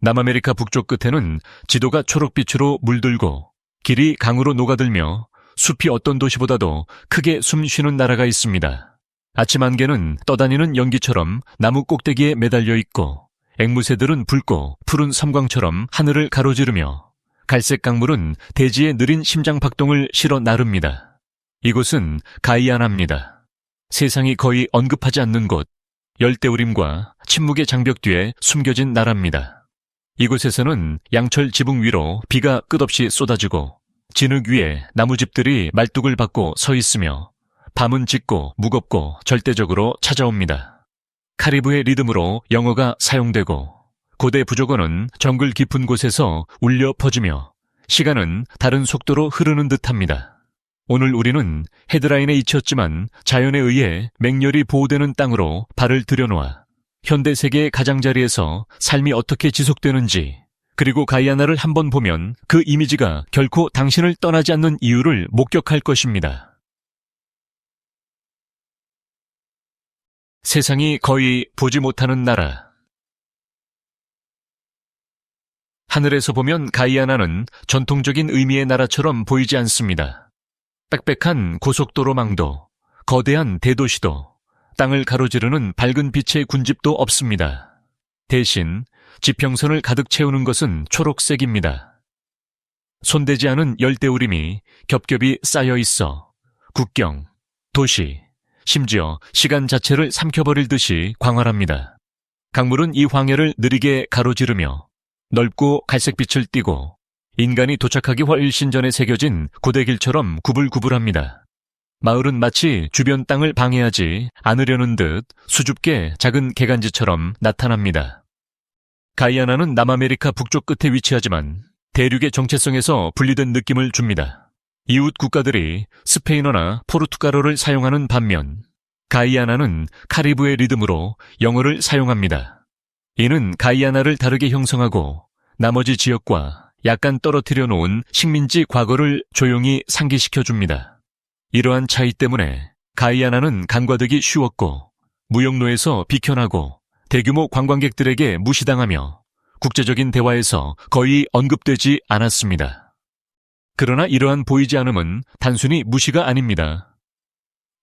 남아메리카 북쪽 끝에는 지도가 초록빛으로 물들고 길이 강으로 녹아들며 숲이 어떤 도시보다도 크게 숨쉬는 나라가 있습니다. 아침 안개는 떠다니는 연기처럼 나무 꼭대기에 매달려 있고 앵무새들은 붉고 푸른 섬광처럼 하늘을 가로지르며 갈색 강물은 대지에 느린 심장박동을 실어 나릅니다. 이곳은 가이아나입니다. 세상이 거의 언급하지 않는 곳, 열대우림과 침묵의 장벽 뒤에 숨겨진 나라입니다. 이곳에서는 양철 지붕 위로 비가 끝없이 쏟아지고 진흙 위에 나무집들이 말뚝을 받고 서 있으며 밤은 짙고 무겁고 절대적으로 찾아옵니다. 카리브해 리듬으로 영어가 사용되고 고대 부족어는 정글 깊은 곳에서 울려 퍼지며 시간은 다른 속도로 흐르는 듯합니다. 오늘 우리는 헤드라인에 잊혔지만 자연에 의해 맹렬히 보호되는 땅으로 발을 들여놓아 현대 세계의 가장자리에서 삶이 어떻게 지속되는지, 그리고 가이아나를 한번 보면 그 이미지가 결코 당신을 떠나지 않는 이유를 목격할 것입니다. 세상이 거의 보지 못하는 나라. 하늘에서 보면 가이아나는 전통적인 의미의 나라처럼 보이지 않습니다. 빽빽한 고속도로망도, 거대한 대도시도, 땅을 가로지르는 밝은 빛의 군집도 없습니다. 대신 지평선을 가득 채우는 것은 초록색입니다. 손대지 않은 열대우림이 겹겹이 쌓여 있어 국경, 도시, 심지어 시간 자체를 삼켜버릴 듯이 광활합니다. 강물은 이 황해를 느리게 가로지르며 넓고 갈색빛을 띠고 인간이 도착하기 훨씬 전에 새겨진 고대길처럼 구불구불합니다. 마을은 마치 주변 땅을 방해하지 않으려는 듯 수줍게 작은 개간지처럼 나타납니다. 가이아나는 남아메리카 북쪽 끝에 위치하지만 대륙의 정체성에서 분리된 느낌을 줍니다. 이웃 국가들이 스페인어나 포르투갈어를 사용하는 반면 가이아나는 카리브해 리듬으로 영어를 사용합니다. 이는 가이아나를 다르게 형성하고 나머지 지역과 약간 떨어뜨려 놓은 식민지 과거를 조용히 상기시켜줍니다. 이러한 차이 때문에 가이아나는 간과되기 쉬웠고 무역로에서 비켜나고 대규모 관광객들에게 무시당하며 국제적인 대화에서 거의 언급되지 않았습니다. 그러나 이러한 보이지 않음은 단순히 무시가 아닙니다.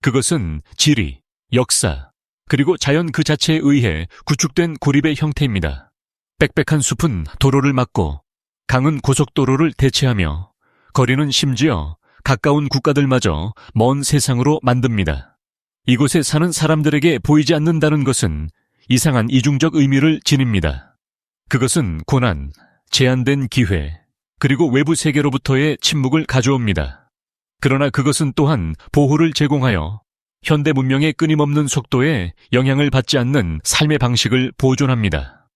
그것은 지리, 역사, 그리고 자연 그 자체에 의해 구축된 고립의 형태입니다. 빽빽한 숲은 도로를 막고 강은 고속도로를 대체하며 거리는 심지어 가까운 국가들마저 먼 세상으로 만듭니다. 이곳에 사는 사람들에게 보이지 않는다는 것은 이상한 이중적 의미를 지닙니다. 그것은 고난, 제한된 기회, 그리고 외부 세계로부터의 침묵을 가져옵니다. 그러나 그것은 또한 보호를 제공하여 현대 문명의 끊임없는 속도에 영향을 받지 않는 삶의 방식을 보존합니다.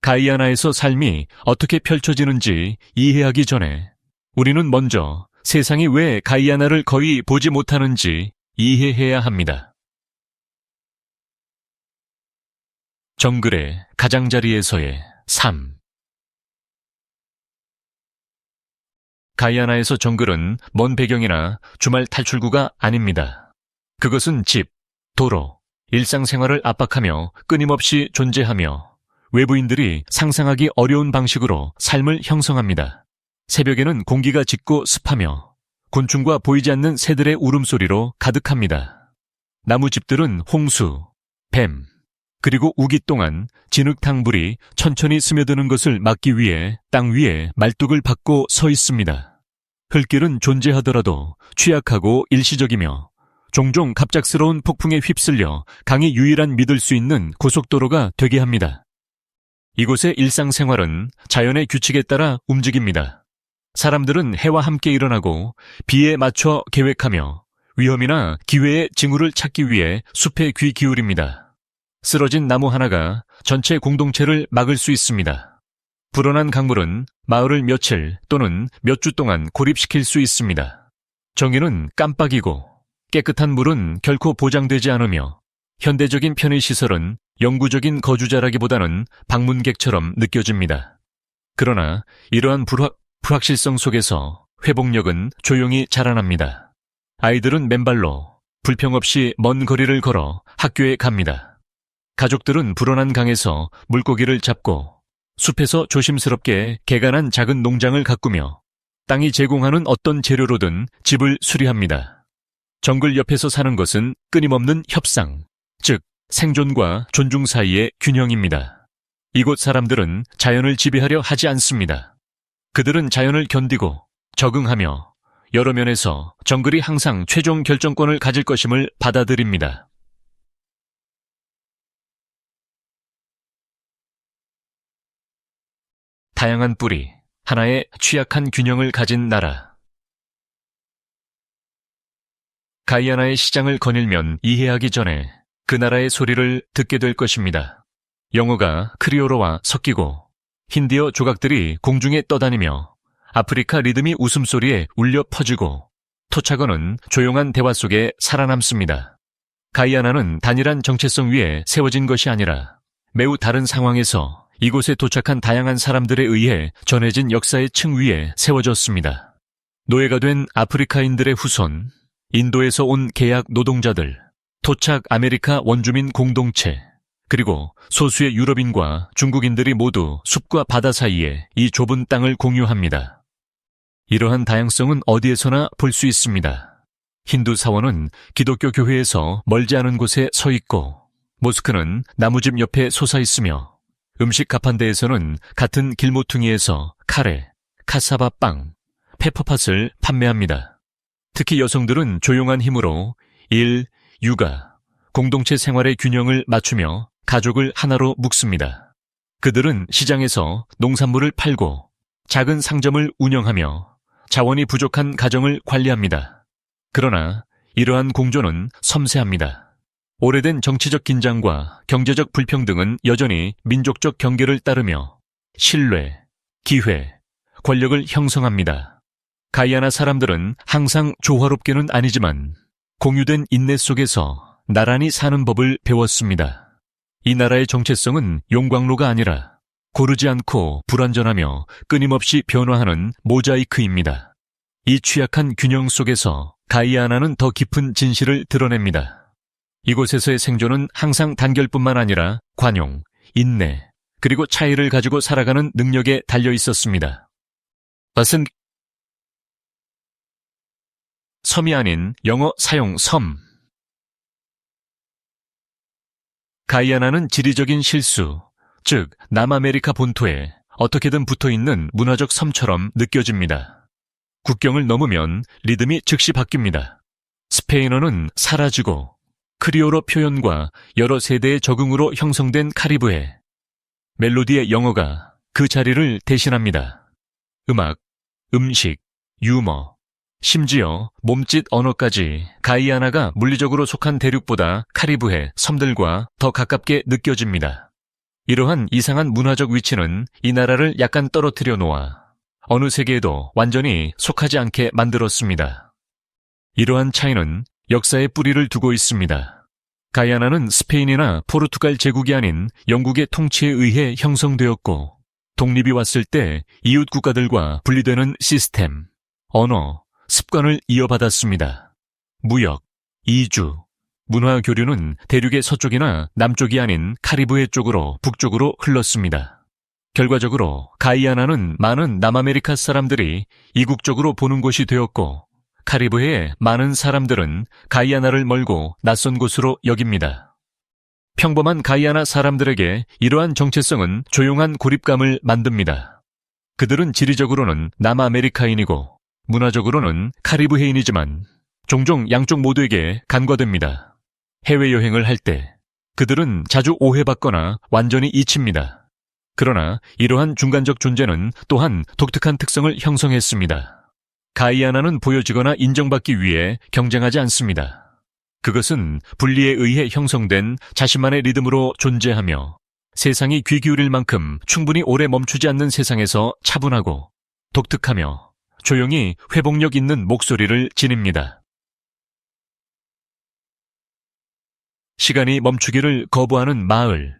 가이아나에서 삶이 어떻게 펼쳐지는지 이해하기 전에 우리는 먼저 세상이 왜 가이아나를 거의 보지 못하는지 이해해야 합니다. 정글의 가장자리에서의 삶. 가이아나에서 정글은 먼 배경이나 주말 탈출구가 아닙니다. 그것은 집, 도로, 일상생활을 압박하며 끊임없이 존재하며 외부인들이 상상하기 어려운 방식으로 삶을 형성합니다. 새벽에는 공기가 짙고 습하며 곤충과 보이지 않는 새들의 울음소리로 가득합니다. 나무집들은 홍수, 뱀, 그리고 우기 동안 진흙탕불이 천천히 스며드는 것을 막기 위해 땅 위에 말뚝을 박고 서 있습니다. 흙길은 존재하더라도 취약하고 일시적이며 종종 갑작스러운 폭풍에 휩쓸려 강이 유일한 믿을 수 있는 고속도로가 되게 합니다. 이곳의 일상생활은 자연의 규칙에 따라 움직입니다. 사람들은 해와 함께 일어나고 비에 맞춰 계획하며 위험이나 기회의 징후를 찾기 위해 숲에 귀 기울입니다. 쓰러진 나무 하나가 전체 공동체를 막을 수 있습니다. 불어난 강물은 마을을 며칠 또는 몇 주 동안 고립시킬 수 있습니다. 정의는 깜빡이고 깨끗한 물은 결코 보장되지 않으며 현대적인 편의시설은 영구적인 거주자라기보다는 방문객처럼 느껴집니다. 그러나 이러한 불확실성 속에서 회복력은 조용히 자라납니다. 아이들은 맨발로 불평 없이 먼 거리를 걸어 학교에 갑니다. 가족들은 불어난 강에서 물고기를 잡고 숲에서 조심스럽게 개간한 작은 농장을 가꾸며 땅이 제공하는 어떤 재료로든 집을 수리합니다. 정글 옆에서 사는 것은 끊임없는 협상, 즉 생존과 존중 사이의 균형입니다. 이곳 사람들은 자연을 지배하려 하지 않습니다. 그들은 자연을 견디고 적응하며 여러 면에서 정글이 항상 최종 결정권을 가질 것임을 받아들입니다. 다양한 뿌리, 하나의 취약한 균형을 가진 나라. 가이아나의 시장을 거닐면 이해하기 전에 그 나라의 소리를 듣게 될 것입니다. 영어가 크리오로와 섞이고 힌디어 조각들이 공중에 떠다니며 아프리카 리듬이 웃음소리에 울려 퍼지고 토착어는 조용한 대화 속에 살아남습니다. 가이아나는 단일한 정체성 위에 세워진 것이 아니라 매우 다른 상황에서 이곳에 도착한 다양한 사람들에 의해 전해진 역사의 층 위에 세워졌습니다. 노예가 된 아프리카인들의 후손, 인도에서 온 계약 노동자들, 토착 아메리카 원주민 공동체, 그리고 소수의 유럽인과 중국인들이 모두 숲과 바다 사이에 이 좁은 땅을 공유합니다. 이러한 다양성은 어디에서나 볼 수 있습니다. 힌두 사원은 기독교 교회에서 멀지 않은 곳에 서 있고, 모스크는 나무집 옆에 솟아 있으며, 음식 가판대에서는 같은 길모퉁이에서 카레, 카사바 빵, 페퍼팟을 판매합니다. 특히 여성들은 조용한 힘으로 일, 육아, 공동체 생활의 균형을 맞추며 가족을 하나로 묶습니다. 그들은 시장에서 농산물을 팔고 작은 상점을 운영하며 자원이 부족한 가정을 관리합니다. 그러나 이러한 공존은 섬세합니다. 오래된 정치적 긴장과 경제적 불평등은 여전히 민족적 경계를 따르며 신뢰, 기회, 권력을 형성합니다. 가이아나 사람들은 항상 조화롭게는 아니지만 공유된 인내 속에서 나란히 사는 법을 배웠습니다. 이 나라의 정체성은 용광로가 아니라 고르지 않고 불완전하며 끊임없이 변화하는 모자이크입니다. 이 취약한 균형 속에서 가이아나는 더 깊은 진실을 드러냅니다. 이곳에서의 생존은 항상 단결뿐만 아니라 관용, 인내, 그리고 차이를 가지고 살아가는 능력에 달려 있었습니다. 밭은 섬이 아닌 영어 사용 섬. 가이아나는 지리적인 실수, 즉 남아메리카 본토에 어떻게든 붙어있는 문화적 섬처럼 느껴집니다. 국경을 넘으면 리듬이 즉시 바뀝니다. 스페인어는 사라지고 크리오로 표현과 여러 세대의 적응으로 형성된 카리브해, 멜로디의 영어가 그 자리를 대신합니다. 음악, 음식, 유머, 심지어 몸짓 언어까지 가이아나가 물리적으로 속한 대륙보다 카리브해, 섬들과 더 가깝게 느껴집니다. 이러한 이상한 문화적 위치는 이 나라를 약간 떨어뜨려 놓아 어느 세계에도 완전히 속하지 않게 만들었습니다. 이러한 차이는 역사의 뿌리를 두고 있습니다. 가이아나는 스페인이나 포르투갈 제국이 아닌 영국의 통치에 의해 형성되었고, 독립이 왔을 때 이웃 국가들과 분리되는 시스템, 언어, 습관을 이어받았습니다. 무역, 이주, 문화 교류는 대륙의 서쪽이나 남쪽이 아닌 카리브해 쪽으로 북쪽으로 흘렀습니다. 결과적으로 가이아나는 많은 남아메리카 사람들이 이국적으로 보는 곳이 되었고, 카리브해의 많은 사람들은 가이아나를 멀고 낯선 곳으로 여깁니다. 평범한 가이아나 사람들에게 이러한 정체성은 조용한 고립감을 만듭니다. 그들은 지리적으로는 남아메리카인이고 문화적으로는 카리브해인이지만 종종 양쪽 모두에게 간과됩니다. 해외여행을 할 때 그들은 자주 오해받거나 완전히 잊힙니다. 그러나 이러한 중간적 존재는 또한 독특한 특성을 형성했습니다. 가이아나는 보여지거나 인정받기 위해 경쟁하지 않습니다. 그것은 분리에 의해 형성된 자신만의 리듬으로 존재하며 세상이 귀 기울일 만큼 충분히 오래 멈추지 않는 세상에서 차분하고 독특하며 조용히 회복력 있는 목소리를 지닙니다. 시간이 멈추기를 거부하는 마을.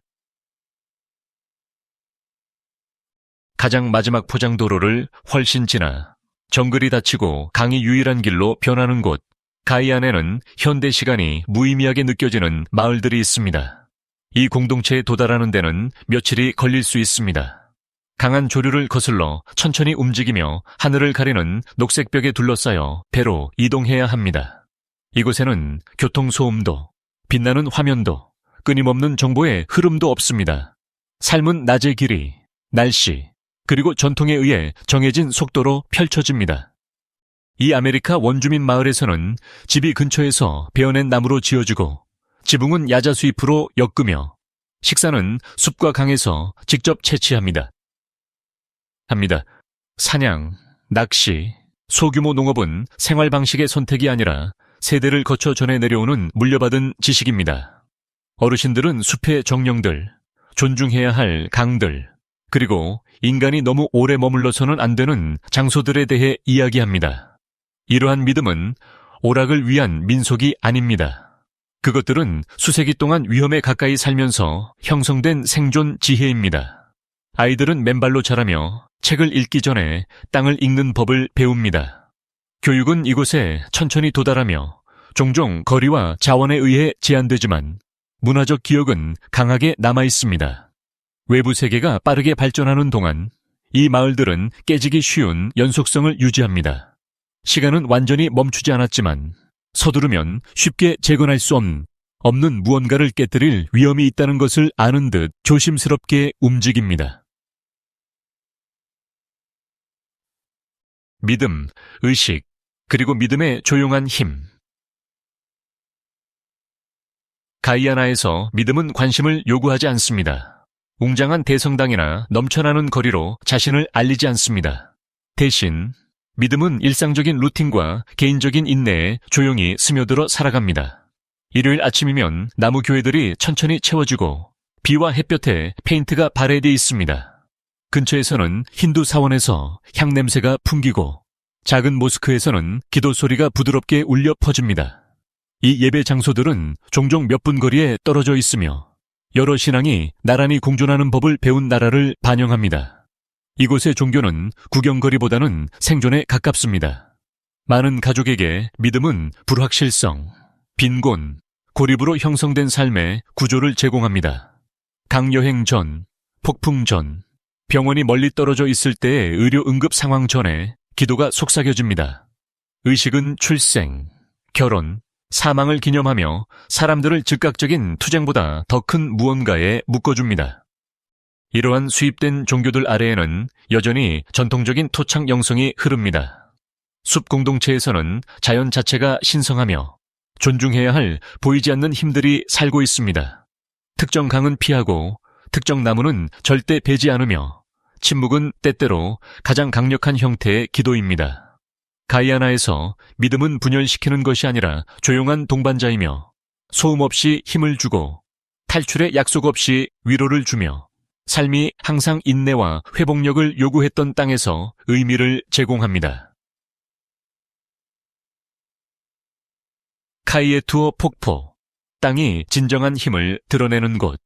가장 마지막 포장도로를 훨씬 지나 정글이 닫히고 강이 유일한 길로 변하는 곳, 가이아나에는 현대 시간이 무의미하게 느껴지는 마을들이 있습니다. 이 공동체에 도달하는 데는 며칠이 걸릴 수 있습니다. 강한 조류를 거슬러 천천히 움직이며 하늘을 가리는 녹색 벽에 둘러싸여 배로 이동해야 합니다. 이곳에는 교통소음도, 빛나는 화면도, 끊임없는 정보의 흐름도 없습니다. 삶은 낮의 길이, 날씨, 그리고 전통에 의해 정해진 속도로 펼쳐집니다. 이 아메리카 원주민 마을에서는 집이 근처에서 베어낸 나무로 지어지고 지붕은 야자수잎으로 엮으며 식사는 숲과 강에서 직접 채취합니다. 사냥, 낚시, 소규모 농업은 생활 방식의 선택이 아니라 세대를 거쳐 전해 내려오는 물려받은 지식입니다. 어르신들은 숲의 정령들, 존중해야 할 강들, 그리고 인간이 너무 오래 머물러서는 안 되는 장소들에 대해 이야기합니다. 이러한 믿음은 오락을 위한 민속이 아닙니다. 그것들은 수세기 동안 위험에 가까이 살면서 형성된 생존 지혜입니다. 아이들은 맨발로 자라며 책을 읽기 전에 땅을 읽는 법을 배웁니다. 교육은 이곳에 천천히 도달하며 종종 거리와 자원에 의해 제한되지만 문화적 기억은 강하게 남아 있습니다. 외부 세계가 빠르게 발전하는 동안 이 마을들은 깨지기 쉬운 연속성을 유지합니다. 시간은 완전히 멈추지 않았지만 서두르면 쉽게 재건할 수 없는 무언가를 깨뜨릴 위험이 있다는 것을 아는 듯 조심스럽게 움직입니다. 믿음, 의식, 그리고 믿음의 조용한 힘. 가이아나에서 믿음은 관심을 요구하지 않습니다. 웅장한 대성당이나 넘쳐나는 거리로 자신을 알리지 않습니다. 대신 믿음은 일상적인 루틴과 개인적인 인내에 조용히 스며들어 살아갑니다. 일요일 아침이면 나무 교회들이 천천히 채워지고 비와 햇볕에 페인트가 발해되어 있습니다. 근처에서는 힌두 사원에서 향냄새가 풍기고 작은 모스크에서는 기도 소리가 부드럽게 울려 퍼집니다. 이 예배 장소들은 종종 몇 분 거리에 떨어져 있으며 여러 신앙이 나란히 공존하는 법을 배운 나라를 반영합니다. 이곳의 종교는 구경거리보다는 생존에 가깝습니다. 많은 가족에게 믿음은 불확실성, 빈곤, 고립으로 형성된 삶의 구조를 제공합니다. 강여행 전, 폭풍 전, 병원이 멀리 떨어져 있을 때의 의료 응급 상황 전에 기도가 속삭여집니다. 의식은 출생, 결혼, 사망을 기념하며 사람들을 즉각적인 투쟁보다 더 큰 무언가에 묶어줍니다. 이러한 수입된 종교들 아래에는 여전히 전통적인 토착 영성이 흐릅니다. 숲 공동체에서는 자연 자체가 신성하며 존중해야 할 보이지 않는 힘들이 살고 있습니다. 특정 강은 피하고 특정 나무는 절대 베지 않으며 침묵은 때때로 가장 강력한 형태의 기도입니다. 가이아나에서 믿음은 분열시키는 것이 아니라 조용한 동반자이며 소음 없이 힘을 주고 탈출의 약속 없이 위로를 주며 삶이 항상 인내와 회복력을 요구했던 땅에서 의미를 제공합니다. 카이에투어 폭포, 땅이 진정한 힘을 드러내는 곳.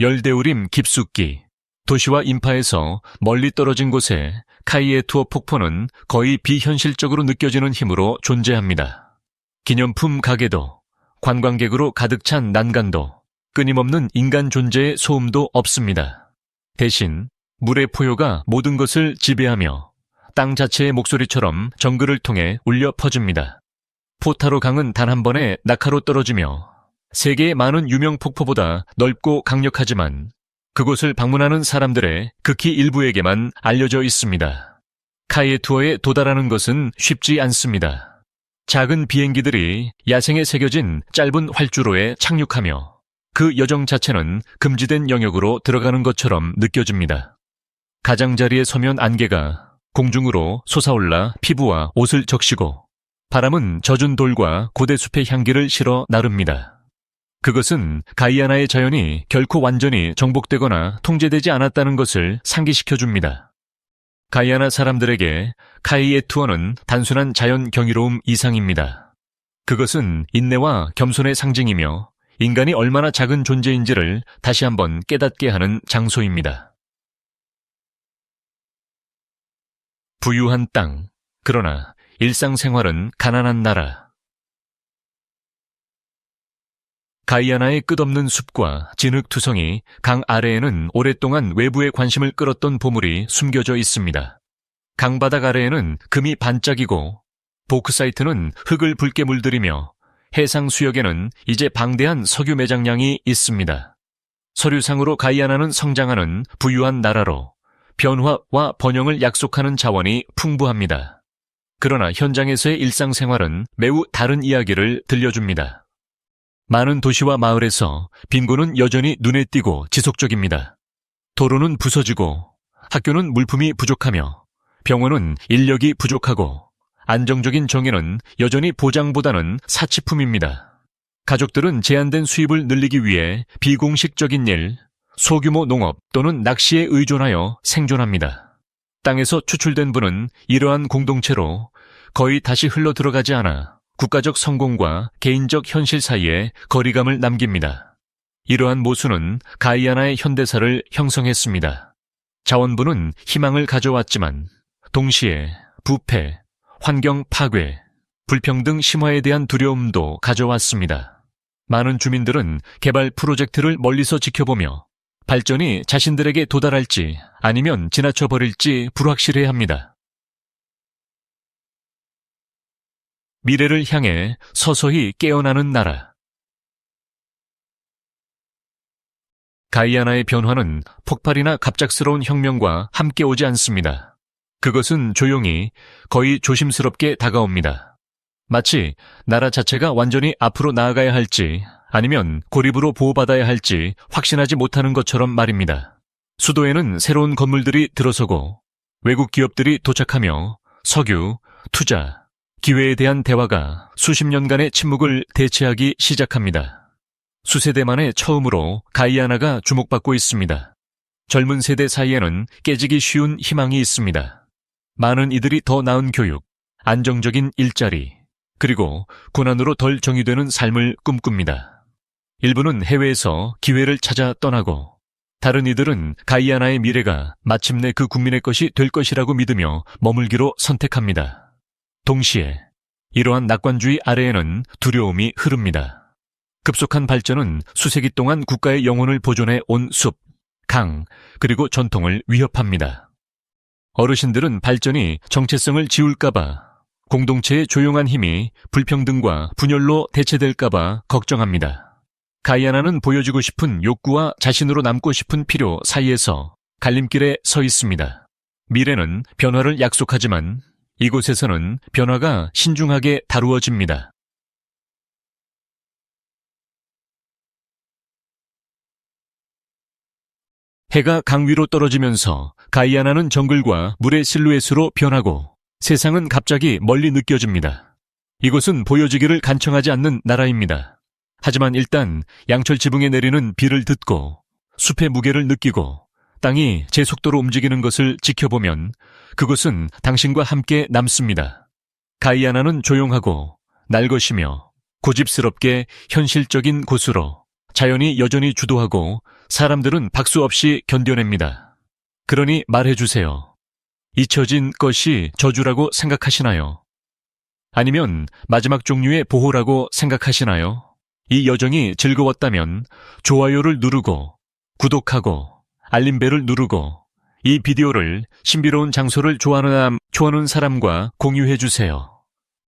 열대우림 깊숙이, 도시와 인파에서 멀리 떨어진 곳에 카이에투어 폭포는 거의 비현실적으로 느껴지는 힘으로 존재합니다. 기념품 가게도, 관광객으로 가득 찬 난간도, 끊임없는 인간 존재의 소음도 없습니다. 대신 물의 포효가 모든 것을 지배하며 땅 자체의 목소리처럼 정글을 통해 울려 퍼집니다. 포타로 강은 단 한 번에 낙하로 떨어지며 세계의 많은 유명 폭포보다 넓고 강력하지만 그곳을 방문하는 사람들의 극히 일부에게만 알려져 있습니다. 카이에투어에 도달하는 것은 쉽지 않습니다. 작은 비행기들이 야생에 새겨진 짧은 활주로에 착륙하며 그 여정 자체는 금지된 영역으로 들어가는 것처럼 느껴집니다. 가장자리에 서면 안개가 공중으로 솟아올라 피부와 옷을 적시고 바람은 젖은 돌과 고대숲의 향기를 실어 나릅니다. 그것은 가이아나의 자연이 결코 완전히 정복되거나 통제되지 않았다는 것을 상기시켜줍니다. 가이아나 사람들에게 카이에투어는 단순한 자연 경이로움 이상입니다. 그것은 인내와 겸손의 상징이며 인간이 얼마나 작은 존재인지를 다시 한번 깨닫게 하는 장소입니다. 부유한 땅, 그러나 일상생활은 가난한 나라. 가이아나의 끝없는 숲과 진흙투성이, 강 아래에는 오랫동안 외부의 관심을 끌었던 보물이 숨겨져 있습니다. 강바닥 아래에는 금이 반짝이고 보크사이트는 흙을 붉게 물들이며 해상 수역에는 이제 방대한 석유 매장량이 있습니다. 서류상으로 가이아나는 성장하는 부유한 나라로 변화와 번영을 약속하는 자원이 풍부합니다. 그러나 현장에서의 일상생활은 매우 다른 이야기를 들려줍니다. 많은 도시와 마을에서 빈곤은 여전히 눈에 띄고 지속적입니다. 도로는 부서지고 학교는 물품이 부족하며 병원은 인력이 부족하고 안정적인 정의는 여전히 보장보다는 사치품입니다. 가족들은 제한된 수입을 늘리기 위해 비공식적인 일, 소규모 농업 또는 낚시에 의존하여 생존합니다. 땅에서 추출된 분은 이러한 공동체로 거의 다시 흘러 들어가지 않아 국가적 성공과 개인적 현실 사이에 거리감을 남깁니다. 이러한 모순은 가이아나의 현대사를 형성했습니다. 자원부는 희망을 가져왔지만 동시에 부패, 환경 파괴, 불평등 심화에 대한 두려움도 가져왔습니다. 많은 주민들은 개발 프로젝트를 멀리서 지켜보며 발전이 자신들에게 도달할지 아니면 지나쳐버릴지 불확실해합니다. 미래를 향해 서서히 깨어나는 나라. 가이아나의 변화는 폭발이나 갑작스러운 혁명과 함께 오지 않습니다. 그것은 조용히, 거의 조심스럽게 다가옵니다. 마치 나라 자체가 완전히 앞으로 나아가야 할지 아니면 고립으로 보호받아야 할지 확신하지 못하는 것처럼 말입니다. 수도에는 새로운 건물들이 들어서고 외국 기업들이 도착하며 석유, 투자, 기회에 대한 대화가 수십 년간의 침묵을 대체하기 시작합니다. 수세대 만에 처음으로 가이아나가 주목받고 있습니다. 젊은 세대 사이에는 깨지기 쉬운 희망이 있습니다. 많은 이들이 더 나은 교육, 안정적인 일자리, 그리고 고난으로 덜 정의되는 삶을 꿈꿉니다. 일부는 해외에서 기회를 찾아 떠나고 다른 이들은 가이아나의 미래가 마침내 그 국민의 것이 될 것이라고 믿으며 머물기로 선택합니다. 동시에 이러한 낙관주의 아래에는 두려움이 흐릅니다. 급속한 발전은 수세기 동안 국가의 영혼을 보존해 온 숲, 강, 그리고 전통을 위협합니다. 어르신들은 발전이 정체성을 지울까봐, 공동체의 조용한 힘이 불평등과 분열로 대체될까봐 걱정합니다. 가이아나는 보여주고 싶은 욕구와 자신으로 남고 싶은 필요 사이에서 갈림길에 서 있습니다. 미래는 변화를 약속하지만 이곳에서는 변화가 신중하게 다루어집니다. 해가 강 위로 떨어지면서 가이아나는 정글과 물의 실루엣으로 변하고 세상은 갑자기 멀리 느껴집니다. 이곳은 보여지기를 간청하지 않는 나라입니다. 하지만 일단 양철 지붕에 내리는 비를 듣고 숲의 무게를 느끼고 땅이 제 속도로 움직이는 것을 지켜보면 그곳은 당신과 함께 남습니다. 가이아나는 조용하고 날것이며 고집스럽게 현실적인 곳으로 자연이 여전히 주도하고 사람들은 박수 없이 견뎌냅니다. 그러니 말해주세요. 잊혀진 것이 저주라고 생각하시나요? 아니면 마지막 종류의 보호라고 생각하시나요? 이 여정이 즐거웠다면 좋아요를 누르고 구독하고 알림벨을 누르고 이 비디오를 신비로운 장소를 좋아하는 사람과 공유해주세요.